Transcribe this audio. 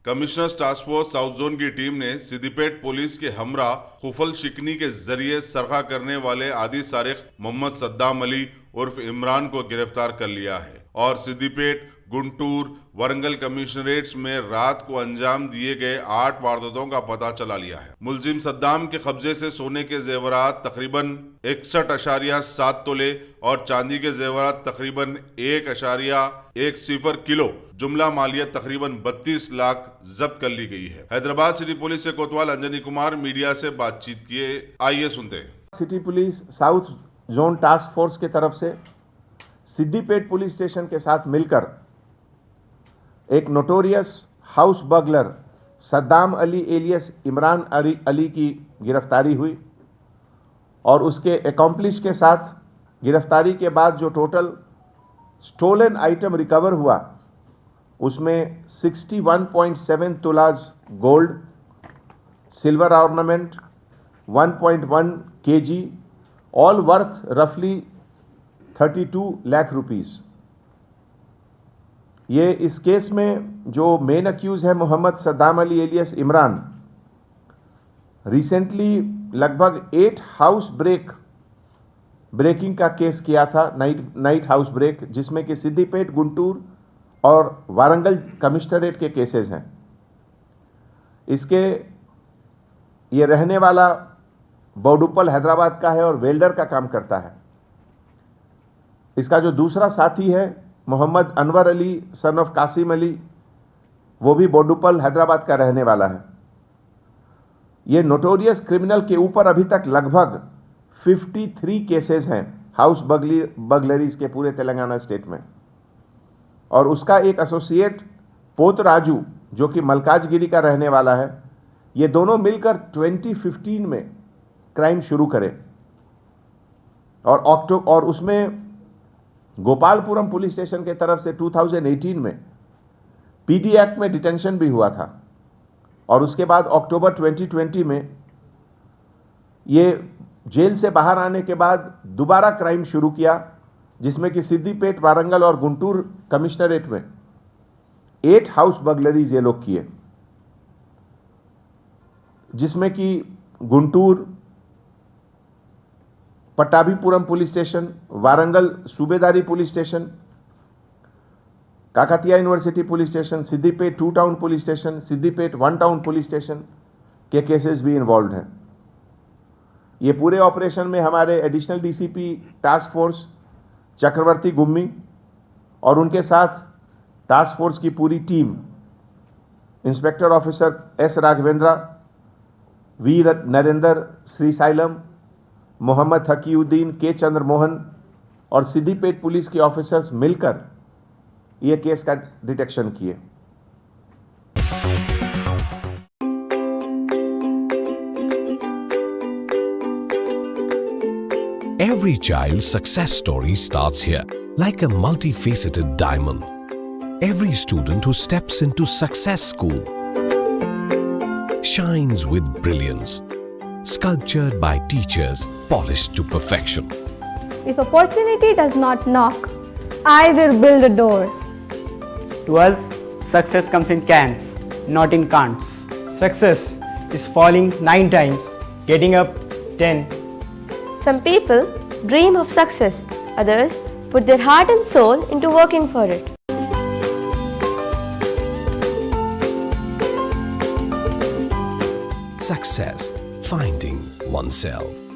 Commissioners task force south zone की team ने Siddipet police के हमरा खुफल शिकनी के जरिए सरखा करने वाले आदि सारिक मोहम्मद सद्दाम अली उर्फ इमरान को गिरफ्तार कर लिया है और सिद्दीपेट, गुंटूर, वरंगल कमिश्नरेट्स में रात को अंजाम दिए गए 8 वारदातों का पता चला लिया है। मुलजिम सद्दाम के कब्जे से सोने के जेवरात तकरीबन 61.7 तोले और चांदी के जेवरात तकरीबन 1.10 किलो जुमला मालियत तकरीबन 32 लाख जब्त कर ली गई है। हैदराबाद सिटी पुलिस से कोतवाल अंजनी कुमार मीडिया से बातचीत किए, आइए सुनते हैं। City police south zone task force के तरफ से सिद्दीपेट पुलिस स्टेशन के साथ मिलकर एक notorious house burglar Saddam Ali alias Imran Ali की गिरफ्तारी हुई और उसके एकम्प्लिश के साथ गिरफ्तारी के बाद जो टोटल स्टोलन आइटम रिकवर हुआ उसमें 61.7 तोलाज gold, silver ornament, 1.1 kg, all worth रफली 32 लाख रुपीस। ये इस केस में जो मेन अक्यूज है मोहम्मद सद्दाम अली एलियस इमरान, रिसेंटली लगभग 8 हाउस ब्रेकिंग का केस किया था, नाइट हाउस ब्रेक, जिसमें कि सिद्दीपेट, गुंटूर और वारंगल कमिश्नरेट के केसेस हैं। इसके ये रहने वाला बोडुप्पल हैदराबाद का है और वेल्डर का काम करता है। इसका जो दूसरा साथी है मोहम्मद अनवर अली सन ऑफ कासिम अली, वो भी बोडुप्पल हैदराबाद का रहने वाला है। ये नोटोरियस क्रिमिनल के ऊपर अभी तक लगभग 53 केसेस हैं हाउस बगलरीज के पूरे तेलंगाना स्टेट में। और उसका एक एसोसिएट पोत राजू जो कि मलकाजगिरी का रहने वाला है, ये दोनों मिलकर 2015 में क्राइम शुरू करे और उसमें गोपालपुरम पुलिस स्टेशन के तरफ से 2018 में पीडी एक्ट में डिटेंशन भी हुआ था और उसके बाद अक्टूबर 2020 में ये जेल से बाहर आने के बाद दोबारा क्राइम शुरू किया, जिसमें कि सिद्दीपेट, वारंगल और गुंटूर कमिश्नरेट में 8 हाउस बगलरीज ये लोग किए, जिसमें कि Guntur Pattabhipuram police station, Warangal Subedari police station, Kakatiya university police station, Siddipet 2 town police station, Siddipet 1 town police station के केसेस भी इन्वॉल्व हैं। ये पूरे ऑपरेशन में हमारे additional DCP task force Chakravarthy Gummi और उनके साथ टास्क फोर्स की पूरी team, inspector officer S Raghavendra, V Narendra Srisailam, Mohammed Haqiuddin, K Chandramohan और सिद्दीपेट पुलिस के ऑफिसर्स मिलकर यह केस का डिटेक्शन किए। Every child's success story starts here, like a multifaceted diamond. Every student who steps into Success School shines with brilliance, sculptured by teachers polished to perfection. If opportunity does not knock, I will build a door. To us, success comes in cans, not in can'ts. Success is falling 9 times, getting up 10. Some people dream of success, others put their heart and soul into working for it. Success, finding oneself.